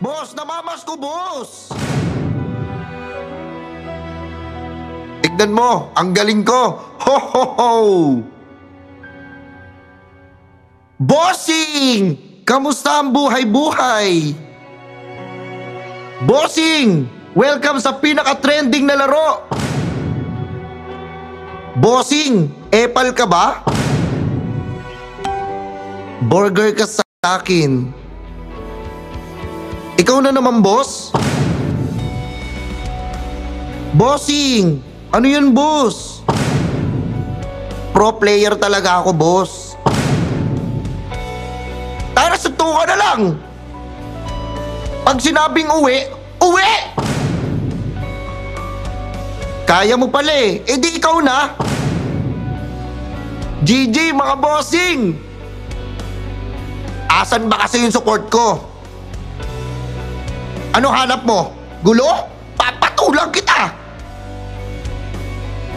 Boss, namamas ko, boss! Tignan mo, ang galing ko! Ho, ho, ho! Bossing! Kamusta ang buhay-buhay? Bossing! Welcome sa pinaka-trending na laro! Bossing! Epal ka ba? Burger ka sa akin. Ikaw na naman, boss? Bossing! Ano yun, boss? Pro player talaga ako, boss. Tara, suntukan na lang! Pag sinabing uwi, uwi! Kaya mo pala eh. E di ikaw na. GG mga bossing! Asan ba kasi yung support ko? Ano hanap mo? Gulo? Papatulang kita!